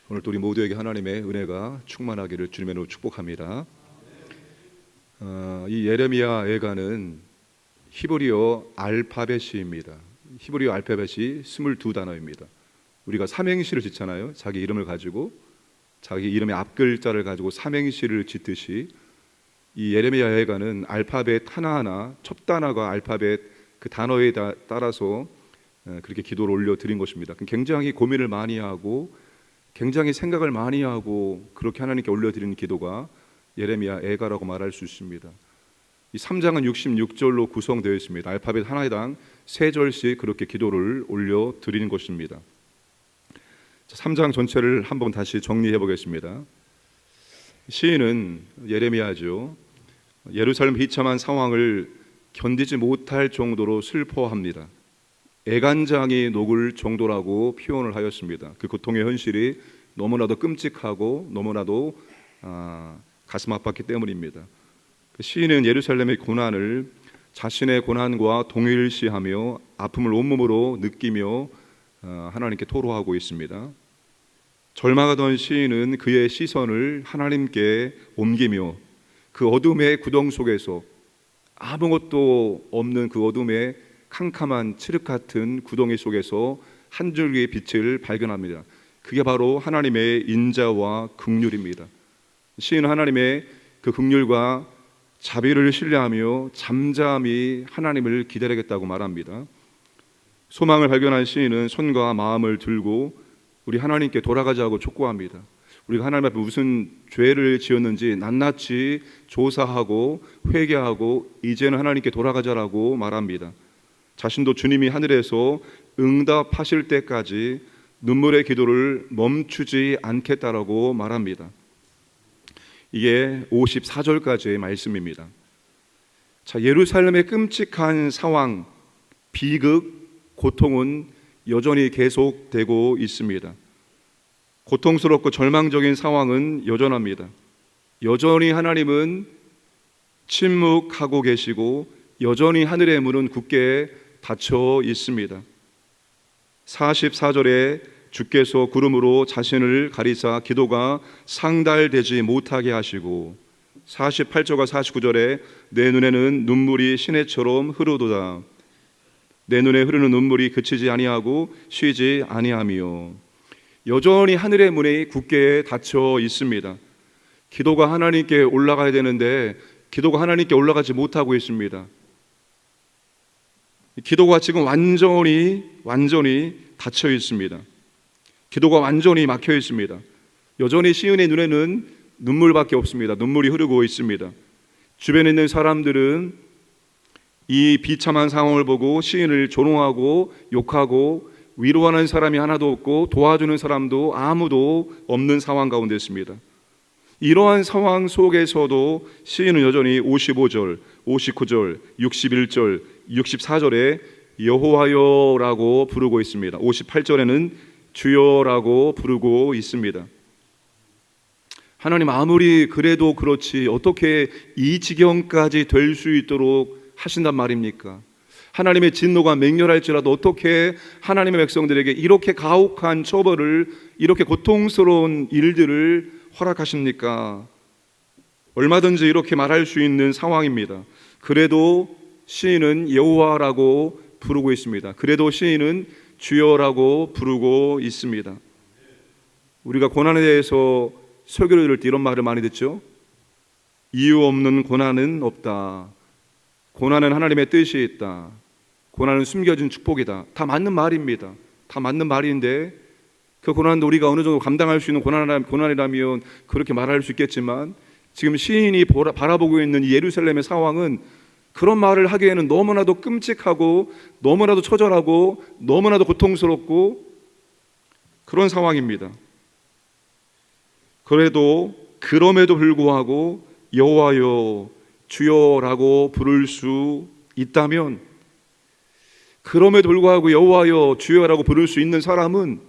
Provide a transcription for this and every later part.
오늘 또 우리 모두에게 하나님의 은혜가 충만하기를 주님의 이름으로 축복합니다. 이 예레미야 애가는 히브리어 알파벳입니다. 히브리어 알파벳이 22단어입니다. 우리가 삼행시를 짓잖아요. 자기 이름을 가지고 자기 이름의 앞글자를 가지고 삼행시를 짓듯이 이 예레미야 애가는 알파벳 하나하나 첫 단어가 알파벳 그 단어에 따라서 그렇게 기도를 올려드린 것입니다. 굉장히 고민을 많이 하고 굉장히 생각을 많이 하고 그렇게 하나님께 올려드리는 기도가 예레미야 애가라고 말할 수 있습니다. 이 3장은 66절로 구성되어 있습니다. 알파벳 하나당 3절씩 그렇게 기도를 올려드리는 것입니다. 3장 전체를 한번 다시 정리해 보겠습니다. 시인은 예레미야죠. 예루살렘 비참한 상황을 견디지 못할 정도로 슬퍼합니다. 애간장이 녹을 정도라고 표현을 하였습니다. 그 고통의 현실이 너무나도 끔찍하고 너무나도 가슴 아팠기 때문입니다. 시인은 예루살렘의 고난을 자신의 고난과 동일시하며 아픔을 온몸으로 느끼며 하나님께 토로하고 있습니다. 절망하던 시인은 그의 시선을 하나님께 옮기며 그 어둠의 구덩 속에서 아무것도 없는 그 어둠의 캄캄한 칠흑 같은 구덩이 속에서 한 줄기의 빛을 발견합니다. 그게 바로 하나님의 인자와 긍휼입니다. 시인은 하나님의 그 긍휼과 자비를 신뢰하며 잠잠히 하나님을 기다리겠다고 말합니다. 소망을 발견한 시인은 손과 마음을 들고 우리 하나님께 돌아가자고 촉구합니다. 우리가 하나님 앞에 무슨 죄를 지었는지 낱낱이 조사하고 회개하고 이제는 하나님께 돌아가자라고 말합니다. 자신도 주님이 하늘에서 응답하실 때까지 눈물의 기도를 멈추지 않겠다라고 말합니다. 이게 54절까지의 말씀입니다. 자, 예루살렘의 끔찍한 상황, 비극, 고통은 여전히 계속되고 있습니다. 고통스럽고 절망적인 상황은 여전합니다. 여전히 하나님은 침묵하고 계시고 여전히 하늘의 문은 굳게 닫혀 있습니다. 44절에 주께서 구름으로 자신을 가리사 기도가 상달되지 못하게 하시고 48절과 49절에 내 눈에는 눈물이 시내처럼 흐르도다. 내 눈에 흐르는 눈물이 그치지 아니하고 쉬지 아니하며 여전히 하늘의 문이 굳게 닫혀 있습니다. 기도가 하나님께 올라가야 되는데 기도가 하나님께 올라가지 못하고 있습니다. 기도가 지금 완전히 닫혀 있습니다. 기도가 완전히 막혀 있습니다. 여전히 시인의 눈에는 눈물밖에 없습니다. 눈물이 흐르고 있습니다. 주변에 있는 사람들은 이 비참한 상황을 보고 시인을 조롱하고 욕하고 위로하는 사람이 하나도 없고 도와주는 사람도 아무도 없는 상황 가운데 있습니다. 이러한 상황 속에서도 시인은 여전히 55절, 59절, 61절, 64절에 여호와여라고 부르고 있습니다. 58절에는 주여라고 부르고 있습니다. 하나님, 아무리 그래도 그렇지 어떻게 이 지경까지 될 수 있도록 하신단 말입니까? 하나님의 진노가 맹렬할지라도 어떻게 하나님의 백성들에게 이렇게 가혹한 처벌을, 이렇게 고통스러운 일들을 허락하십니까? 얼마든지 이렇게 말할 수 있는 상황입니다. 그래도 시인은 여호와라고 부르고 있습니다. 그래도 시인은 주여라고 부르고 있습니다. 우리가 고난에 대해서 설교를 들을 때 이런 말을 많이 듣죠. 이유 없는 고난은 없다. 고난은 하나님의 뜻이 있다. 고난은 숨겨진 축복이다. 다 맞는 말입니다. 다 맞는 말인데 그 고난도 우리가 어느 정도 감당할 수 있는 고난이라면 그렇게 말할 수 있겠지만 지금 시인이 바라보고 있는 이 예루살렘의 상황은 그런 말을 하기에는 너무나도 끔찍하고 너무나도 처절하고 너무나도 고통스럽고 그런 상황입니다. 그럼에도 불구하고 여호와여 주여라고 부를 수 있다면, 그럼에도 불구하고 여호와여 주여라고 부를 수 있는 사람은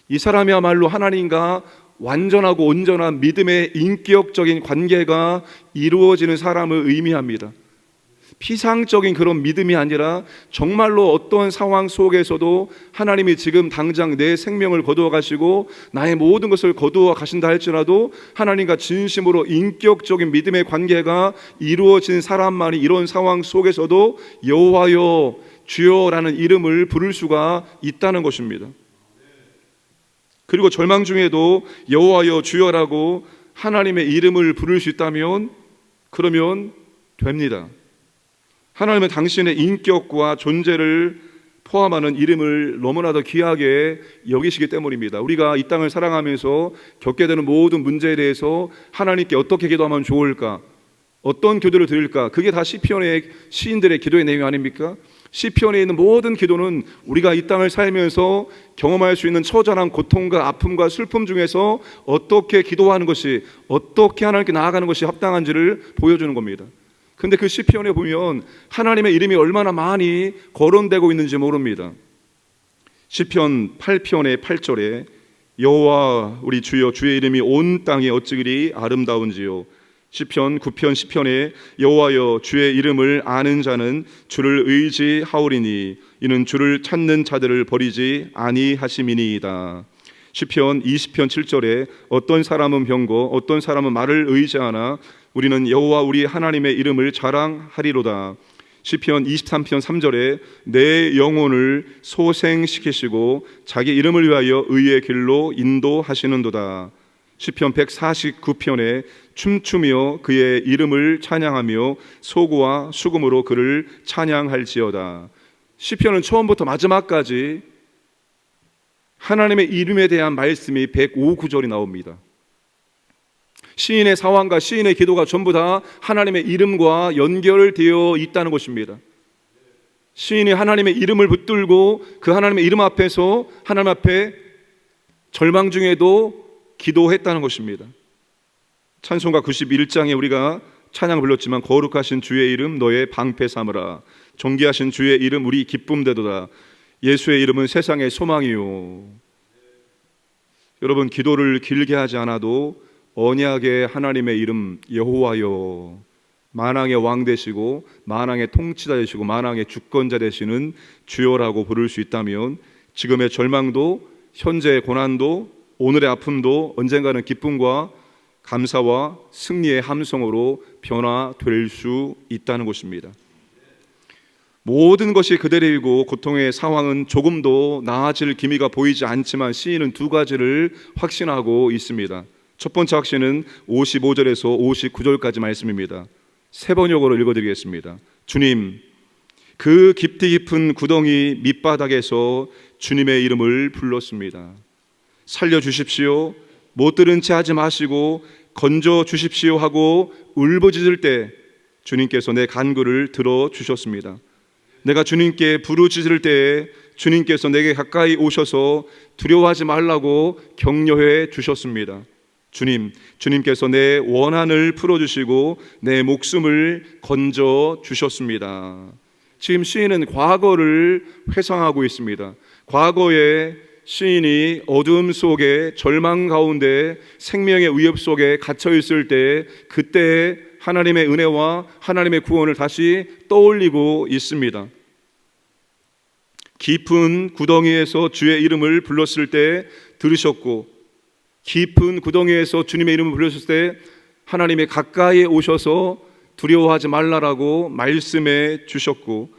이 사람이야말로 하나님과 완전하고 온전한 믿음의 인격적인 관계가 이루어지는 사람을 의미합니다. 피상적인 그런 믿음이 아니라 정말로 어떤 상황 속에서도 하나님이 지금 당장 내 생명을 거두어 가시고 나의 모든 것을 거두어 가신다 할지라도 하나님과 진심으로 인격적인 믿음의 관계가 이루어진 사람만이 이런 상황 속에서도 여호와여 주여라는 이름을 부를 수가 있다는 것입니다. 그리고 절망 중에도 여호와여 주여라고 하나님의 이름을 부를 수 있다면 그러면 됩니다. 하나님은 당신의 인격과 존재를 포함하는 이름을 너무나도 귀하게 여기시기 때문입니다. 우리가 이 땅을 살아가면서 겪게 되는 모든 문제에 대해서 하나님께 어떻게 기도하면 좋을까? 어떤 기도를 드릴까? 그게 다 시편의 시인들의 기도의 내용 아닙니까? 시편에 있는 모든 기도는 우리가 이 땅을 살면서 경험할 수 있는 처절한 고통과 아픔과 슬픔 중에서 어떻게 기도하는 것이, 어떻게 하나님께 나아가는 것이 합당한지를 보여주는 겁니다. 근데 그 시편에 보면 하나님의 이름이 얼마나 많이 거론되고 있는지 모릅니다. 시편 8편의 8절에 여호와 우리 주여 주의 이름이 온 땅에 어찌 그리 아름다운지요. 시편 9편 10편에 여호와여 주의 이름을 아는 자는 주를 의지하오리니 이는 주를 찾는 자들을 버리지 아니하심이니이다. 시편 20편 7절에 어떤 사람은 병거 어떤 사람은 말을 의지하나 우리는 여호와 우리 하나님의 이름을 자랑하리로다. 시편 23편 3절에 내 영혼을 소생시키시고 자기 이름을 위하여 의의 길로 인도하시는도다. 시편 149편에 춤추며 그의 이름을 찬양하며 소고와 수금으로 그를 찬양할지어다. 시편은 처음부터 마지막까지 하나님의 이름에 대한 말씀이 105구절이 나옵니다. 시인의 상황과 시인의 기도가 전부 다 하나님의 이름과 연결되어 있다는 것입니다. 시인이 하나님의 이름을 붙들고 그 하나님의 이름 앞에서 하나님 앞에 절망 중에도 기도했다는 것입니다. 찬송가 91장에 우리가 찬양을 불렀지만 거룩하신 주의 이름 너의 방패 삼으라. 존귀하신 주의 이름 우리 기쁨되도다. 예수의 이름은 세상의 소망이요. 여러분, 기도를 길게 하지 않아도 언약의 하나님의 이름 여호와여, 만왕의 왕 되시고 만왕의 통치자 되시고 만왕의 주권자 되시는 주여라고 부를 수 있다면 지금의 절망도 현재의 고난도 오늘의 아픔도 언젠가는 기쁨과 감사와 승리의 함성으로 변화될 수 있다는 것입니다. 모든 것이 그대로이고 고통의 상황은 조금도 나아질 기미가 보이지 않지만 시인은 두 가지를 확신하고 있습니다. 첫 번째 확신은 55절에서 59절까지 말씀입니다. 세 번역으로 읽어드리겠습니다. 주님, 그 깊이 깊은 구덩이 밑바닥에서 주님의 이름을 불렀습니다. 살려주십시오. 못 들은 채 하지 마시고 건져주십시오 하고 울부짖을 때 주님께서 내 간구를 들어주셨습니다. 내가 주님께 부르짖을 때에 주님께서 내게 가까이 오셔서 두려워하지 말라고 격려해 주셨습니다. 주님께서 내 원한을 풀어주시고 내 목숨을 건져주셨습니다. 지금 시인은 과거를 회상하고 있습니다. 과거에 시인이 어둠 속에 절망 가운데 생명의 위협 속에 갇혀 있을 때 그때 하나님의 은혜와 하나님의 구원을 다시 떠올리고 있습니다. 깊은 구덩이에서 주의 이름을 불렀을 때 들으셨고 깊은 구덩이에서 주님의 이름을 불렀을 때 하나님의 가까이 오셔서 두려워하지 말라라고 말씀해 주셨고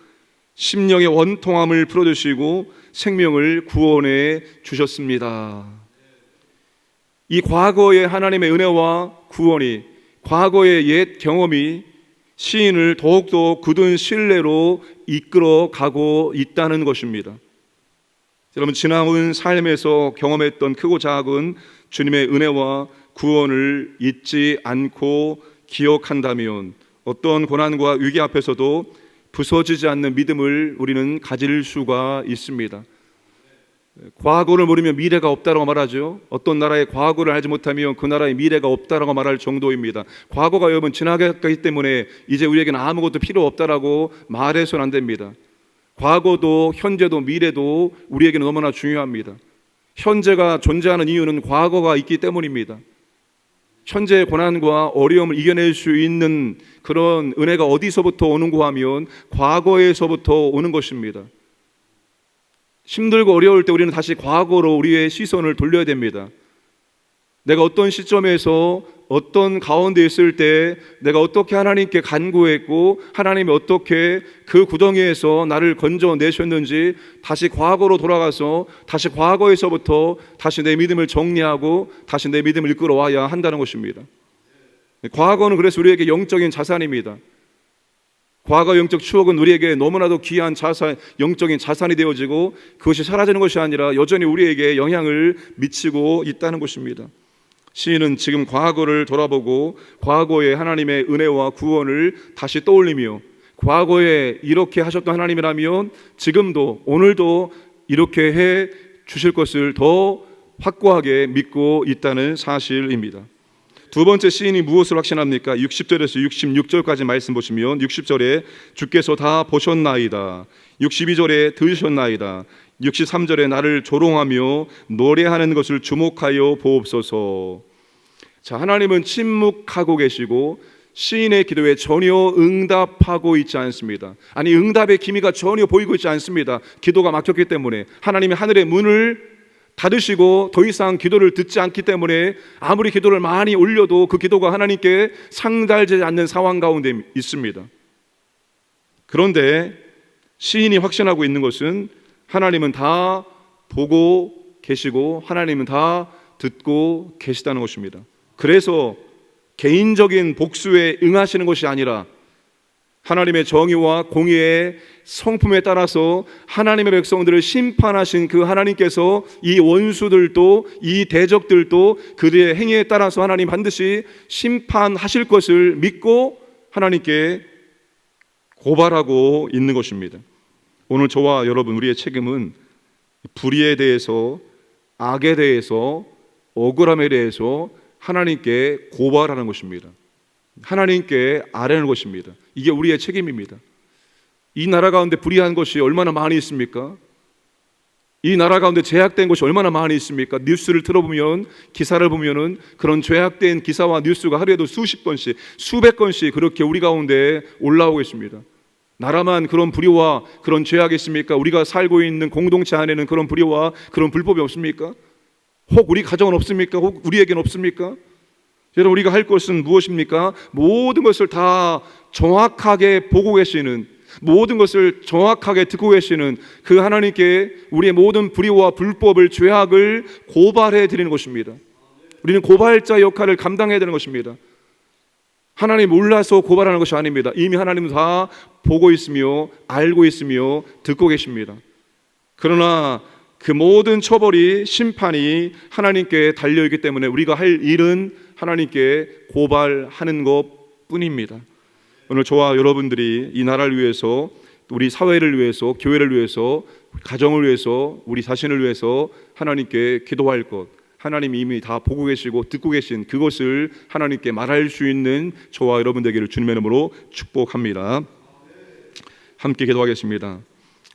심령의 원통함을 풀어주시고 생명을 구원해 주셨습니다. 이 과거의 하나님의 은혜와 구원이, 과거의 옛 경험이 시인을 더욱더 굳은 신뢰로 이끌어 가고 있다는 것입니다. 여러분, 지나온 삶에서 경험했던 크고 작은 주님의 은혜와 구원을 잊지 않고 기억한다면 어떤 고난과 위기 앞에서도 부서지지 않는 믿음을 우리는 가질 수가 있습니다. 과거를 모르면 미래가 없다라고 말하죠. 어떤 나라의 과거를 알지 못하면 그 나라의 미래가 없다라고 말할 정도입니다. 과거가 여러분 지나갔기 때문에 이제 우리에게는 아무것도 필요 없다라고 말해서는 안 됩니다. 과거도 현재도 미래도 우리에게는 너무나 중요합니다. 현재가 존재하는 이유는 과거가 있기 때문입니다. 현재의 고난과 어려움을 이겨낼 수 있는 그런 은혜가 어디서부터 오는가 하면 과거에서부터 오는 것입니다. 힘들고 어려울 때 우리는 다시 과거로 우리의 시선을 돌려야 됩니다. 내가 어떤 시점에서 어떤 가운데 있을 때 내가 어떻게 하나님께 간구했고 하나님이 어떻게 그 구덩이에서 나를 건져내셨는지 다시 과거로 돌아가서 다시 과거에서부터 다시 내 믿음을 정리하고 다시 내 믿음을 이끌어 와야 한다는 것입니다. 과거는 그래서 우리에게 영적인 자산입니다. 과거 영적 추억은 우리에게 너무나도 귀한 자산, 영적인 자산이 되어지고 그것이 사라지는 것이 아니라 여전히 우리에게 영향을 미치고 있다는 것입니다. 시인은 지금 과거를 돌아보고 과거의 하나님의 은혜와 구원을 다시 떠올리며 과거에 이렇게 하셨던 하나님이라면 지금도 오늘도 이렇게 해 주실 것을 더 확고하게 믿고 있다는 사실입니다. 두 번째 시인이 무엇을 확신합니까? 60절에서 66절까지 말씀 보시면 60절에 주께서 다 보셨나이다, 62절에 들으셨나이다, 63절에 나를 조롱하며 노래하는 것을 주목하여 보옵소서. 자, 하나님은 침묵하고 계시고 시인의 기도에 전혀 응답하고 있지 않습니다. 아니, 응답의 기미가 전혀 보이고 있지 않습니다. 기도가 막혔기 때문에 하나님이 하늘의 문을 닫으시고 더 이상 기도를 듣지 않기 때문에 아무리 기도를 많이 올려도 그 기도가 하나님께 상달되지 않는 상황 가운데 있습니다. 그런데 시인이 확신하고 있는 것은 하나님은 다 보고 계시고 하나님은 다 듣고 계시다는 것입니다. 그래서 개인적인 복수에 응하시는 것이 아니라 하나님의 정의와 공의의 성품에 따라서 하나님의 백성들을 심판하신 그 하나님께서 이 원수들도 이 대적들도 그들의 행위에 따라서 하나님 반드시 심판하실 것을 믿고 하나님께 고발하고 있는 것입니다. 오늘 저와 여러분, 우리의 책임은 불의에 대해서, 악에 대해서, 억울함에 대해서 하나님께 고발하는 것입니다. 하나님께 아뢰는 것입니다. 이게 우리의 책임입니다. 이 나라 가운데 불의한 것이 얼마나 많이 있습니까? 이 나라 가운데 죄악된 것이 얼마나 많이 있습니까? 뉴스를 들어보면, 기사를 보면은 그런 죄악된 기사와 뉴스가 하루에도 수십 건씩, 수백 건씩 그렇게 우리 가운데 올라오고 있습니다. 나라만 그런 불의와 그런 죄악이 있습니까? 우리가 살고 있는 공동체 안에는 그런 불의와 그런 불법이 없습니까? 혹 우리 가정은 없습니까? 혹 우리에게는 없습니까? 여러분, 우리가 할 것은 무엇입니까? 모든 것을 다 정확하게 보고 계시는, 모든 것을 정확하게 듣고 계시는 그 하나님께 우리의 모든 불의와 불법을, 죄악을 고발해 드리는 것입니다. 우리는 고발자 역할을 감당해야 되는 것입니다. 하나님 몰라서 고발하는 것이 아닙니다. 이미 하나님은 다 보고 있으며 알고 있으며 듣고 계십니다. 그러나 그 모든 처벌이, 심판이 하나님께 달려있기 때문에 우리가 할 일은 하나님께 고발하는 것 뿐입니다. 오늘 저와 여러분들이 이 나라를 위해서, 우리 사회를 위해서, 교회를 위해서, 가정을 위해서, 우리 자신을 위해서 하나님께 기도할 것, 하나님이 이미 다 보고 계시고 듣고 계신 그것을 하나님께 말할 수 있는 저와 여러분 되기를 주님의 이름으로 축복합니다. 함께 기도하겠습니다.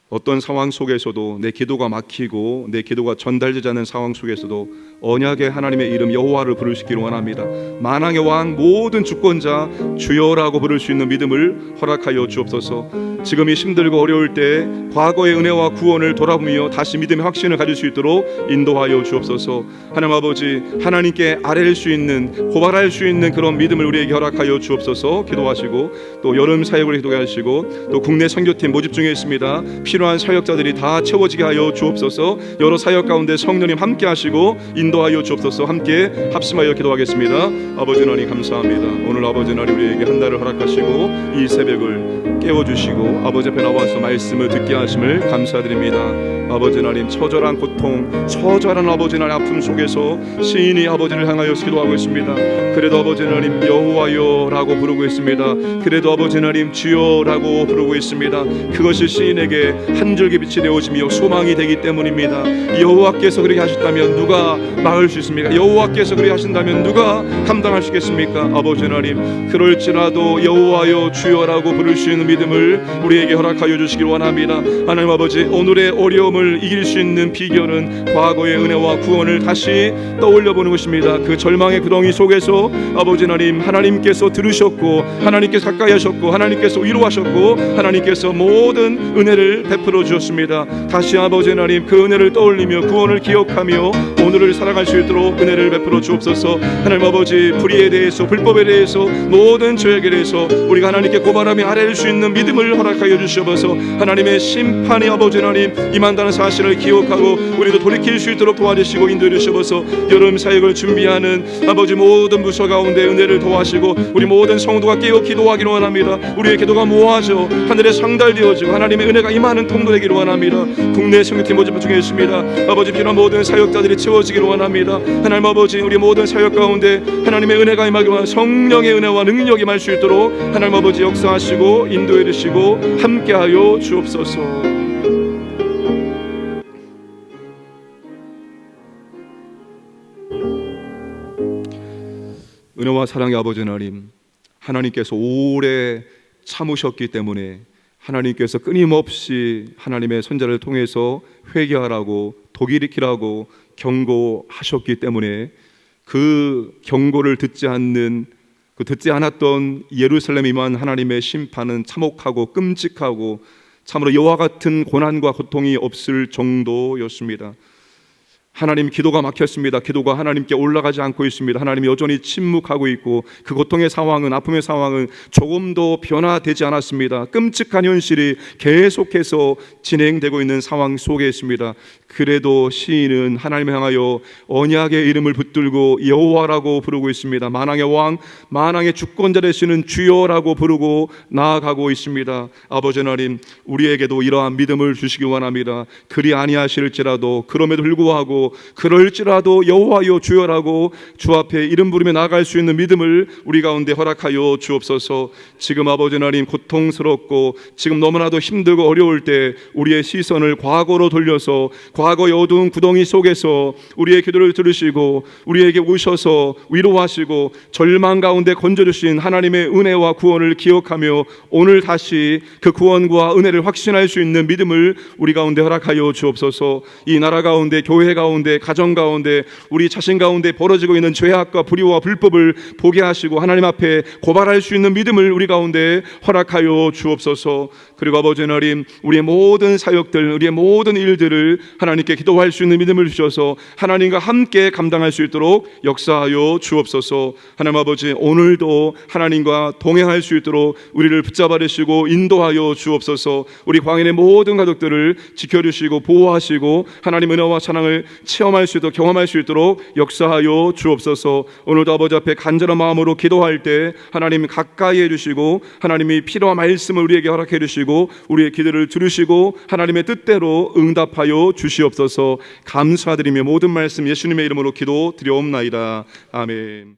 어떤 상황 속에서도 내 기도가 막히고 내 기도가 전달되지 않는 상황 속에서도 언약의 하나님의 이름 여호와를 부르시기를 원합니다. 만왕의 왕, 모든 주권자 주여라고 부를 수 있는 믿음을 허락하여 주옵소서. 지금 이 힘들고 어려울 때 과거의 은혜와 구원을 돌아보며 다시 믿음의 확신을 가질 수 있도록 인도하여 주옵소서. 하나님 아버지, 하나님께 아뢰일 수 있는, 고발할 수 있는 그런 믿음을 우리에게 허락하여 주옵소서. 기도하시고 또 여름 사역을 기도하게 하시고 또 국내 선교팀 모집 중에 있습니다. 필요한 사역자들이 다 채워지게 하여 주옵소서. 여러 사역 가운데 성령님 함께 하시고 인도하여 주옵소서. 함께 합심하여 기도하겠습니다. 아버지 하나님 감사합니다. 오늘 아버지 하나님 우리에게 한 달을 허락하시고 이 새벽을 깨워주시고 아버지 앞에 나와서 말씀을 듣게 하심을 감사드립니다. 아버지 하나님, 처절한 고통, 처절한 아버지 하나님 아픔 속에서 시인이 아버지를 향하여 기도하고 있습니다. 그래도 아버지 하나님 여호와여라고 부르고 있습니다. 그래도 아버지 하나님 주여라고 부르고 있습니다. 그것이 시인에게 한 줄기 빛이 되어지며 소망이 되기 때문입니다. 여호와께서 그렇게 하셨다면 누가 막을 수 있습니까? 여호와께서 그렇게 하신다면 누가 감당할 수 있겠습니까? 아버지 하나님, 그럴지라도 여호와여 주여라고 부를 수 있는 믿음을 우리에게 허락하여 주시길 원합니다. 하나님 아버지, 오늘의 어려움을 이길 수 있는 비결은 과거의 은혜와 구원을 다시 떠올려 보는 것입니다. 그 절망의 구덩이 속에서 아버지 하나님, 하나님께서 들으셨고 하나님께서 가까이 하셨고 하나님께서 위로하셨고 하나님께서 모든 은혜를 베풀어 주셨습니다. 다시 아버지 하나님, 그 은혜를 떠올리며 구원을 기억하며 오늘을 살아갈 수 있도록 은혜를 베풀어 주옵소서. 하나님 아버지, 불의에 대해서, 불법에 대해서, 모든 죄악에 대해서 우리가 하나님께 고발하며 아뢰일 수 있는 믿음을 허락하여 주시옵소서. 하나님의 심판이 아버지 하나님 임한다는 사실을 기억하고 우리도 돌이킬 수 있도록 도와주시고 인도해 주시옵소서. 여름 사역을 준비하는 아버지 모든 부서 가운데 은혜를 도와시고 우리 모든 성도가 깨어 기도하기를 원합니다. 우리의 기도가 모아져 하늘에 상달되어지고 하나님의 은혜가 임하는 통로 되기를 원합니다. 국내 성교팀 모집 중에 있습니다. 아버지, 필요한 모든 사역자들이 채워지기를 원합니다. 하나님 아버지, 우리 모든 사역 가운데 하나님의 은혜가 임하기를 원합니다. 성령의 은혜와 능력이 임할 수 있도록 하나님 아버지 역사하시고 인도해 주시고 함께하여 주옵소서. 은혜와 사랑의 아버지 하나님, 하나님께서 오래 참으셨기 때문에 하나님께서 끊임없이 하나님의 선자를 통해서 회개하라고 도기리키라고 경고하셨기 때문에 그 경고를 듣지 않았던 예루살렘에 임한 하나님의 심판은 참혹하고 끔찍하고 참으로 여호와 같은 고난과 고통이 없을 정도였습니다. 하나님, 기도가 막혔습니다. 기도가 하나님께 올라가지 않고 있습니다. 하나님이 여전히 침묵하고 있고 그 고통의 상황은, 아픔의 상황은 조금도 변화되지 않았습니다. 끔찍한 현실이 계속해서 진행되고 있는 상황 속에 있습니다. 그래도 시인은 하나님을 향하여 언약의 이름을 붙들고 여호와라고 부르고 있습니다. 만왕의 왕, 만왕의 주권자 되시는 주여라고 부르고 나아가고 있습니다. 아버지 하나님, 우리에게도 이러한 믿음을 주시기 원합니다. 그리 아니하실지라도, 그럼에도 불구하고 그럴지라도 여호와여 주여라고 주 앞에 이름 부르며 나아갈 수 있는 믿음을 우리 가운데 허락하여 주옵소서. 지금 아버지 하나님, 고통스럽고 지금 너무나도 힘들고 어려울 때 우리의 시선을 과거로 돌려서 과거의 어두운 구덩이 속에서 우리의 기도를 들으시고 우리에게 오셔서 위로하시고 절망 가운데 건져주신 하나님의 은혜와 구원을 기억하며 오늘 다시 그 구원과 은혜를 확신할 수 있는 믿음을 우리 가운데 허락하여 주옵소서. 이 나라 가운데, 교회 가운데, 가정 가운데, 우리 자신 가운데 벌어지고 있는 죄악과 불의와 불법을 보게 하시고 하나님 앞에 고발할 수 있는 믿음을 우리 가운데 허락하여 주옵소서. 그리고 아버지 하나님, 우리의 모든 사역들, 우리의 모든 일들을 하나님께 기도할 수 있는 믿음을 주셔서 하나님과 함께 감당할 수 있도록 역사하여 주옵소서. 하나님 아버지, 오늘도 하나님과 동행할 수 있도록 우리를 붙잡아 주시고 인도하여 주옵소서. 우리 광인의 모든 가족들을 지켜주시고 보호하시고 하나님 은혜와 사랑을 체험할 수 있도록, 경험할 수 있도록 역사하여 주옵소서. 오늘도 아버지 앞에 간절한 마음으로 기도할 때 하나님 가까이 해주시고 하나님이 필요한 말씀을 우리에게 허락해 주시고 우리의 기도를 들으시고 하나님의 뜻대로 응답하여 주시옵소서. 감사드리며 모든 말씀 예수님의 이름으로 기도드려옵나이다. 아멘.